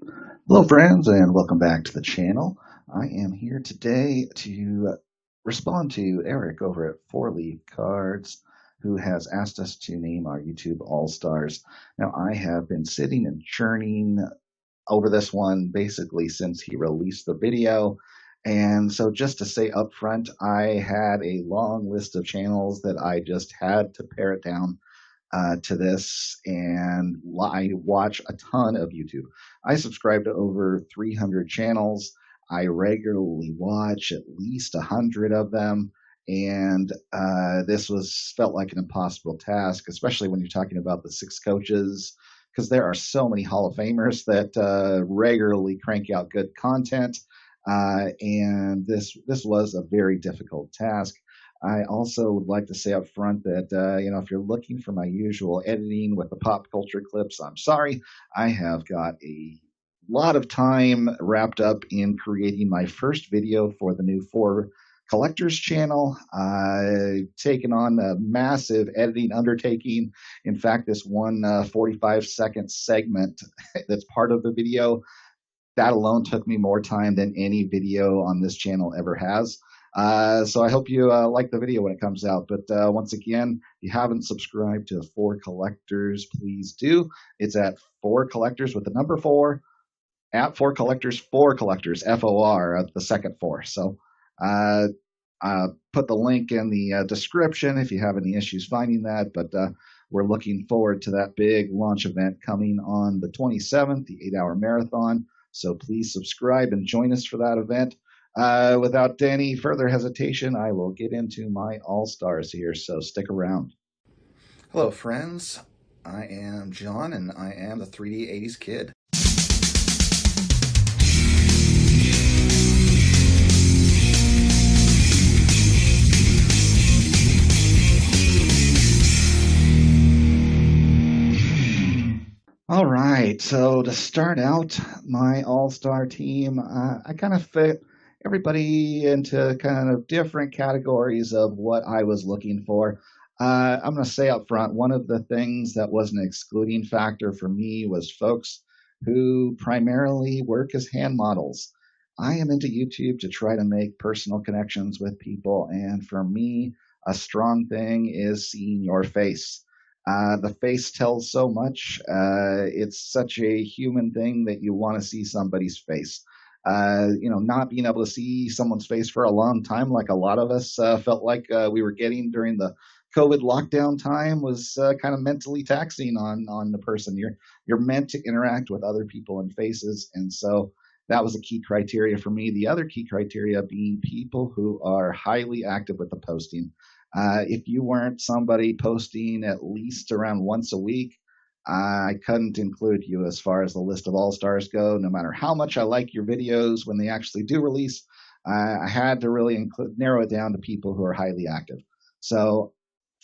Hello, friends, and welcome back to the channel. I am here today to respond to Eric over at Four Leaf Cards, who has asked us to name our YouTube All-Stars. Now, I have been sitting and churning over this one basically since he released the video. And so, just to say up front, I had a long list of channels that I just had to pare it down to this, and I watch a ton of YouTube. I subscribe to over 300 channels. I regularly watch at least 100 of them, and this was felt like an impossible task, especially when you're talking about the six coaches, because there are so many Hall of Famers that regularly crank out good content, and this was a very difficult task. I also would like to say up front that, if you're looking for my usual editing with the pop culture clips, I'm sorry. I have got a lot of time wrapped up in creating my first video for the new Four Collectors channel. I've taken on a massive editing undertaking. In fact, this one 45-second segment that's part of the video, that alone took me more time than any video on this channel ever has. So I hope you like the video when it comes out. But once again, if you haven't subscribed to Four Collectors, please do. It's at Four Collectors with the number four, at Four Collectors, Four Collectors, FOR, the second four. So put the link in the description if you have any issues finding that. But we're looking forward to that big launch event coming on the 27th, the 8-hour marathon. So please subscribe and join us for that event. Without any further hesitation, I will get into my all-stars here, so stick around. Hello, friends. I am John, and I am the 3D 80s kid. All right, so to start out my all-star team, I kind of fit everybody into kind of different categories of what I was looking for. I'm going to say up front, one of the things that was an excluding factor for me was folks who primarily work as hand models. I am into YouTube to try to make personal connections with people, and for me, a strong thing is seeing your face. The face tells so much. It's such a human thing that you want to see somebody's face. Not being able to see someone's face for a long time, like a lot of us felt like we were getting during the COVID lockdown time, was kind of mentally taxing on the person. You're meant to interact with other people and faces, and so that was a key criteria for me. The other key criteria being people who are highly active with the posting. If you weren't somebody posting at least around once a week, I couldn't include you as far as the list of all-stars go. No matter how much I like your videos when they actually do release, I had to really narrow it down to people who are highly active. So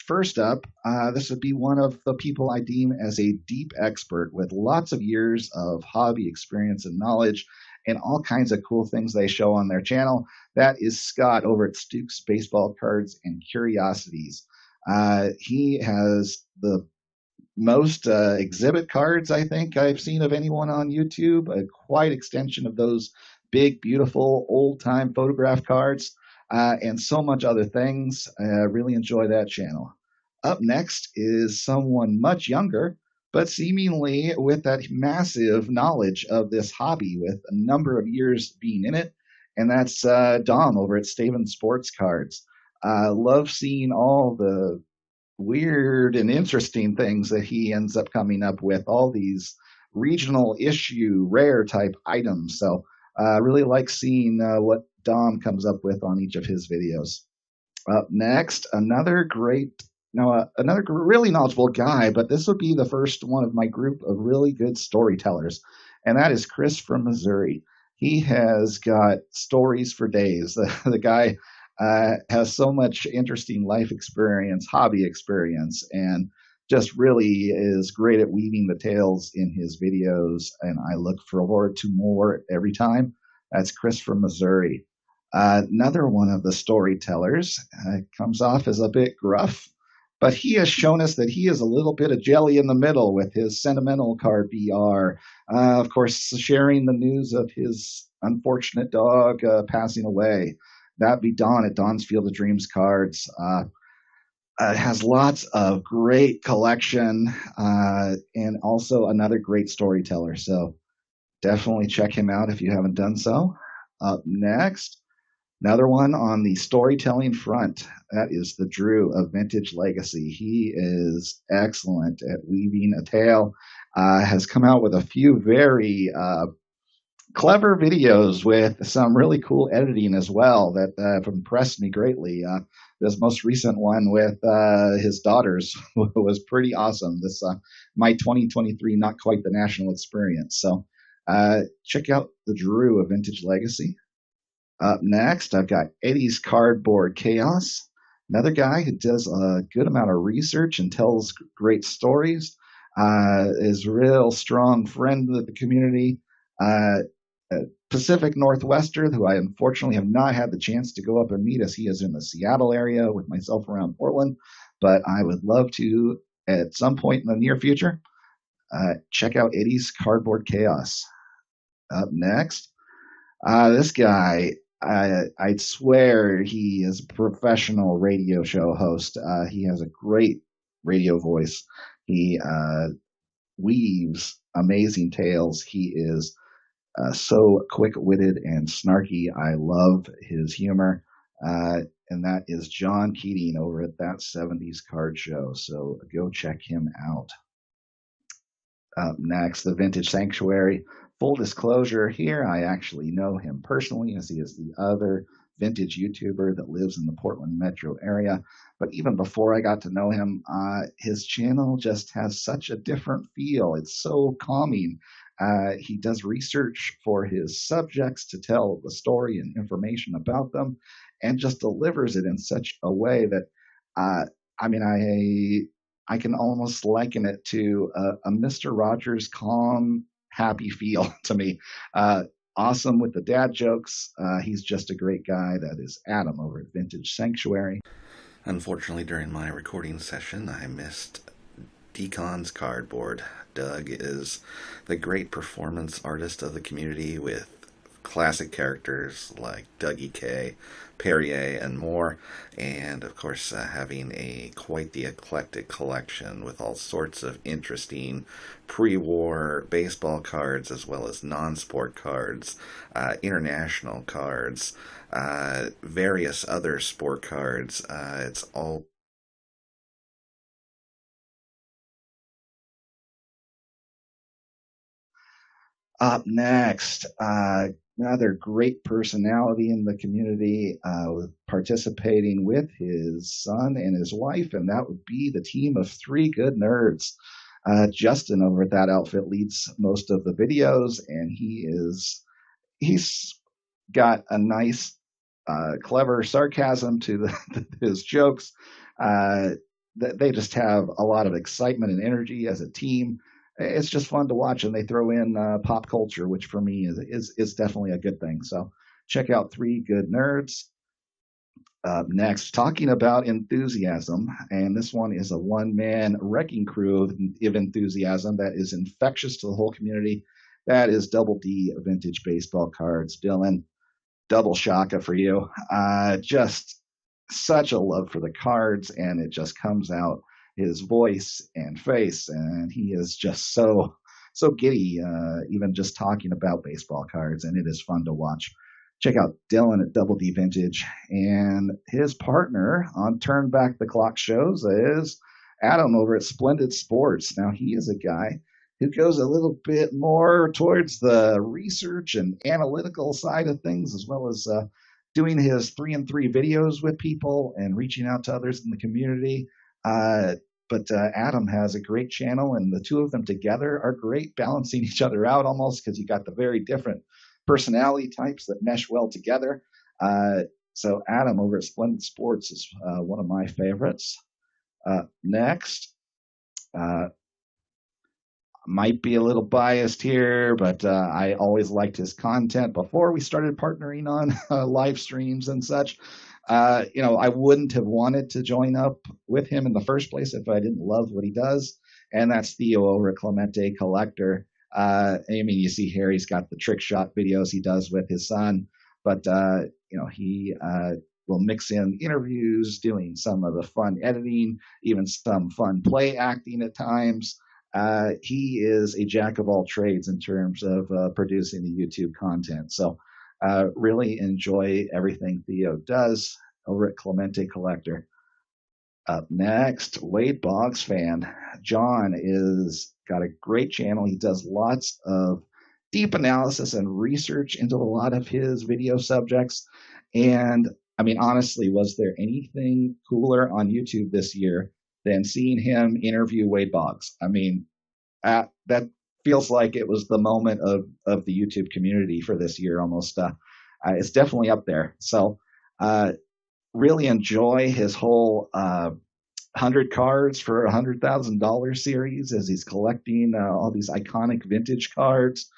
first up, this would be one of the people I deem as a deep expert with lots of years of hobby experience and knowledge and all kinds of cool things they show on their channel. That is Scott over at Stukes Baseball Cards and Curiosities. He has the most exhibit cards I think I've seen of anyone on YouTube, a quite extension of those big, beautiful, old-time photograph cards, and so much other things. I really enjoy that channel. Up next is someone much younger, but seemingly with that massive knowledge of this hobby with a number of years being in it, and that's Dom over at Splendid Sports Cards. Love seeing all the weird and interesting things that he ends up coming up with, all these regional issue, rare type items. So really like seeing what Dom comes up with on each of his videos. Up next, another really knowledgeable guy, but this would be the first one of my group of really good storytellers, and that is Chris from Missouri. He has got stories for days. The guy has so much interesting life experience, hobby experience, and just really is great at weaving the tales in his videos, and I look forward to more every time. That's Chris from Missouri. Another one of the storytellers comes off as a bit gruff, but he has shown us that he is a little bit of jelly in the middle with his sentimental card VR. Of course, sharing the news of his unfortunate dog passing away. That'd be Don at Don's Field of Dreams cards. Has lots of great collection and also another great storyteller. So definitely check him out if you haven't done so. Up next, another one on the storytelling front. That is the Drew of Vintage Legacy. He is excellent at weaving a tale. Has come out with a few very clever videos with some really cool editing as well that have impressed me greatly. This most recent one with his daughters was pretty awesome. This my 2023 Not Quite the National Experience. So check out the Drew of Vintage Legacy. Up next, I've got Eddie's Cardboard Chaos, another guy who does a good amount of research and tells great stories. Is a real strong friend of the community. Pacific Northwester, who I unfortunately have not had the chance to go up and meet, as he is in the Seattle area with myself around Portland, but I would love to at some point in the near future. Check out Eddie's Cardboard Chaos. Up next, this guy, I'd swear he is a professional radio show host. He has a great radio voice. He weaves amazing tales. He is so quick-witted and snarky. I love his humor. And that is John Keating over at That 70s Card Show. So go check him out. Up next, the Vintage Sanctuary. Full disclosure here, I actually know him personally, as he is the other vintage YouTuber that lives in the Portland metro area. But even before I got to know him, his channel just has such a different feel. It's so calming. He does research for his subjects to tell the story and information about them, and just delivers it in such a way that, I can almost liken it to a Mr. Rogers calm, happy feel to me. Awesome with the dad jokes. He's just a great guy. That is Adam over at Vintage Sanctuary. Unfortunately, during my recording session, I missed Decon's cardboard. Doug is the great performance artist of the community with classic characters like Dougie K, Perrier, and more, and of course having quite the eclectic collection with all sorts of interesting pre-war baseball cards as well as non-sport cards, international cards, various other sport cards. It's all Up next, another great personality in the community, participating with his son and his wife, and that would be the team of Three Good Nerds. Justin over at that outfit leads most of the videos, and he's got a nice, clever sarcasm to his jokes. They just have a lot of excitement and energy as a team. It's just fun to watch, and they throw in pop culture, which for me is definitely a good thing. So check out Three Good Nerds. Next, talking about enthusiasm, and this one is a one-man wrecking crew of enthusiasm that is infectious to the whole community. That is Double D Vintage Baseball Cards. Dylan, double shaka for you. Just such a love for the cards, and it just comes out his voice and face, and he is just so giddy, even just talking about baseball cards, and it is fun to watch. Check out Dylan at Double D Vintage, and his partner on Turn Back the Clock shows is Adam over at Splendid Sports. Now, he is a guy who goes a little bit more towards the research and analytical side of things, as well as doing his 3-and-3 videos with people and reaching out to others in the community. But Adam has a great channel, and the two of them together are great, balancing each other out almost, because you got the very different personality types that mesh well together. So Adam over at Splendid Sports is one of my favorites. Next, might be a little biased here, but I always liked his content before we started partnering on live streams and such. I wouldn't have wanted to join up with him in the first place if I didn't love what he does. And that's Theo over at Clemente Collector. I mean, you see here he's got the trick shot videos he does with his son, but he will mix in interviews, doing some of the fun editing, even some fun play acting at times. He is a jack of all trades in terms of producing the YouTube content. So really enjoy everything Theo does over at Clemente Collector. Up next, Wade Boggs fan. John is got a great channel. He does lots of deep analysis and research into a lot of his video subjects. And I mean, honestly, was there anything cooler on YouTube this year than seeing him interview Wade Boggs? I mean, that feels like it was the moment of the YouTube community for this year almost. It's definitely up there. So really enjoy his whole 100 cards for $100,000 series as he's collecting all these iconic vintage cards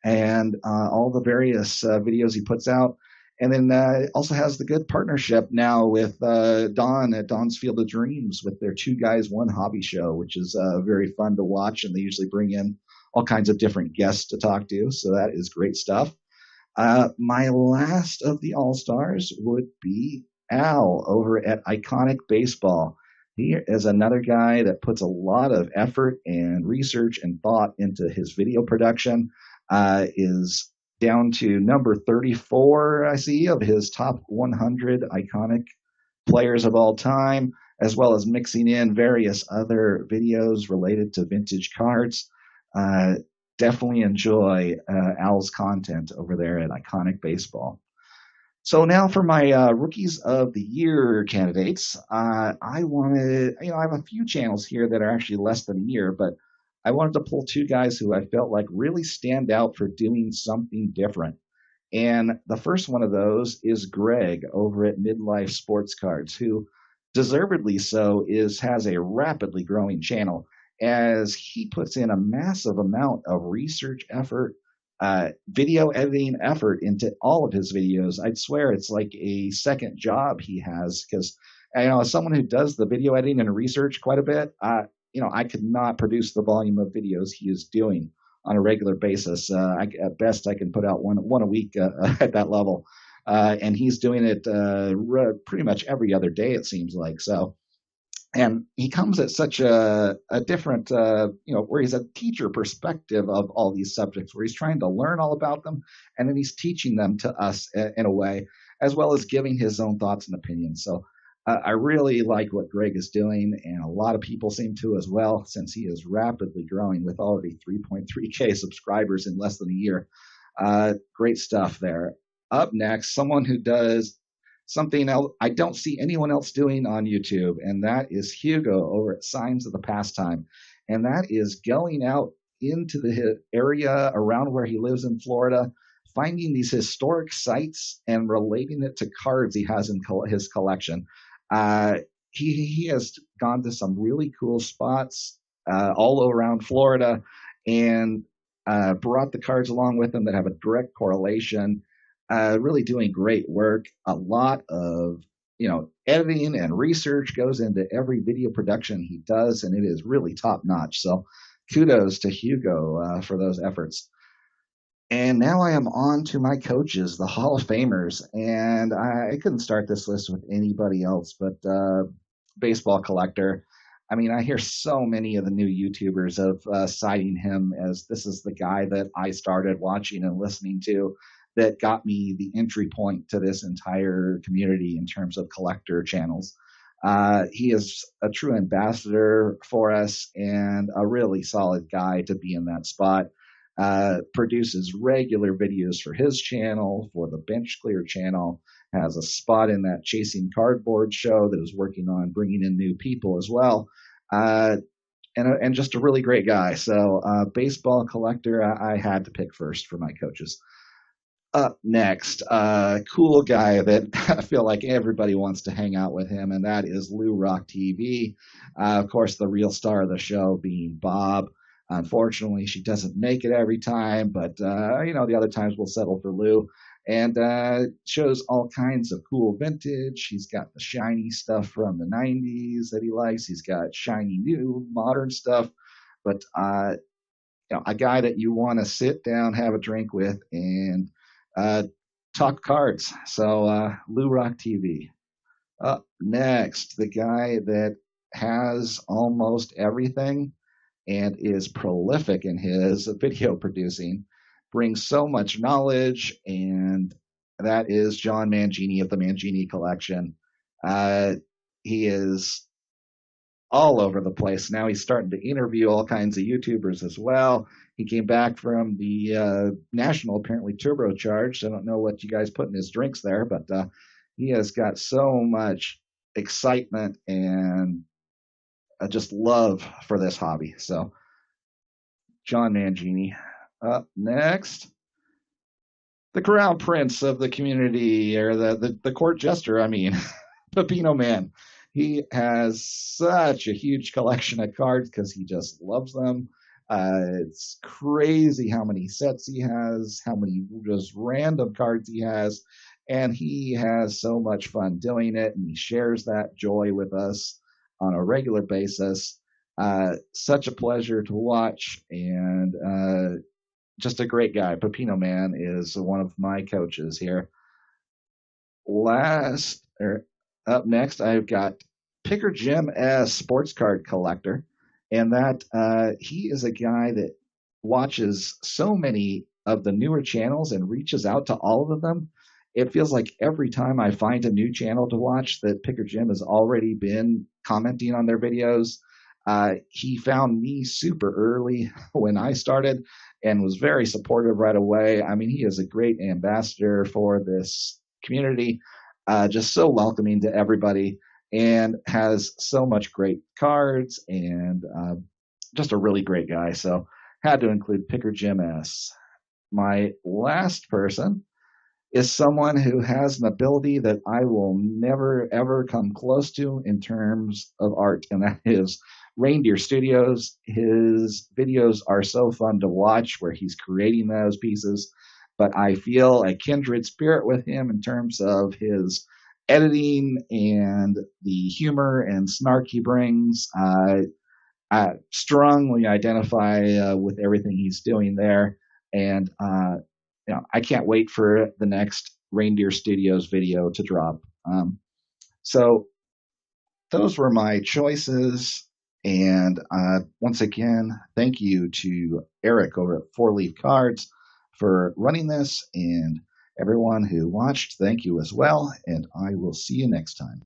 and all the various videos he puts out. And then also has the good partnership now with Don at Don's Field of Dreams with their Two Guys, One Hobby show, which is very fun to watch. And they usually bring in all kinds of different guests to talk to. So that is great stuff. My last of the All-Stars would be Al over at Iconic Baseball. He is another guy that puts a lot of effort and research and thought into his video production. Is down to number 34, I see, of his top 100 iconic players of all time, as well as mixing in various other videos related to vintage cards. Definitely enjoy Al's content over there at Iconic Baseball. So now for my Rookies of the Year candidates, I wanted, I have a few channels here that are actually less than a year, but I wanted to pull two guys who I felt like really stand out for doing something different. And the first one of those is Greg over at Midlife Sports Cards, who deservedly so has a rapidly growing channel as he puts in a massive amount of research effort, video editing effort into all of his videos. I'd swear it's like a second job he has because, as someone who does the video editing and research quite a bit, I could not produce the volume of videos he is doing on a regular basis. At best, I can put out one a week at that level. And he's doing it pretty much every other day, it seems like. So, and he comes at such a different, where he's a teacher perspective of all these subjects, where he's trying to learn all about them, and then he's teaching them to us in a way, as well as giving his own thoughts and opinions. So I really like what Greg is doing, and a lot of people seem to as well, since he is rapidly growing with already 3.3K subscribers in less than a year. Great stuff there. Up next, someone who does something else I don't see anyone else doing on YouTube, and that is Hugo over at Signs of the Pastime. And that is going out into the area around where he lives in Florida, finding these historic sites and relating it to cards he has in his collection. He has gone to some really cool spots all around Florida and brought the cards along with him that have a direct correlation. Really doing great work. A lot of editing and research goes into every video production he does, and it is really top notch. So kudos to Hugo for those efforts. And now I am on to my coaches, the Hall of Famers. And I couldn't start this list with anybody else but Baseball Collector. I mean, I hear so many of the new YouTubers of citing him as this is the guy that I started watching and listening to that got me the entry point to this entire community in terms of collector channels. He is a true ambassador for us and a really solid guy to be in that spot. Produces regular videos for his channel, for the Bench Clear channel, has a spot in that Chasing Cardboard show that is working on bringing in new people as well. And just a really great guy. So Baseball Collector, I had to pick first for my coaches. Up next, cool guy that I feel like everybody wants to hang out with him, and that is Lou Rock TV. Of course, the real star of the show being Bob. Unfortunately, she doesn't make it every time, but the other times we'll settle for Lou. And shows all kinds of cool vintage. He's got the shiny stuff from the 90s that he likes. He's got shiny new modern stuff. But a guy that you want to sit down, have a drink with, and uh, talk cards. So Lou Rock TV. Up next, the guy that has almost everything and is prolific in his video producing, brings so much knowledge, and that is John Mangini of the Mangini Collection. Uh, he is all over the place. Now he's starting to interview all kinds of YouTubers as well. He came back from the National, apparently turbocharged. I don't know what you guys put in his drinks there, but he has got so much excitement and just love for this hobby. So, John Mangini. Up next, the crown prince of the community, or the court jester, I mean, PinoMan. He has such a huge collection of cards because he just loves them. It's crazy how many sets he has, how many just random cards he has, and he has so much fun doing it, and he shares that joy with us on a regular basis. Such a pleasure to watch, and just a great guy. PinoMan is one of my coaches here. Up next, I've got PickerJimS Sports Card Collector, and that he is a guy that watches so many of the newer channels and reaches out to all of them. It feels like every time I find a new channel to watch that PickerJim has already been commenting on their videos. He found me super early when I started and was very supportive right away. I mean, he is a great ambassador for this community, just so welcoming to everybody, and has so much great cards, and just a really great guy. So had to include PickerJimS. My last person is someone who has an ability that I will never ever come close to in terms of art, and that is Reindeer Studios. His videos are so fun to watch where he's creating those pieces, but I feel a kindred spirit with him in terms of his editing and the humor and snark he brings. I strongly identify with everything he's doing there, and I can't wait for the next Reindeer Studios video to drop. So those were my choices. And once again, thank you to Eric over at Four Leaf Cards for running this, and everyone who watched, thank you as well. And I will see you next time.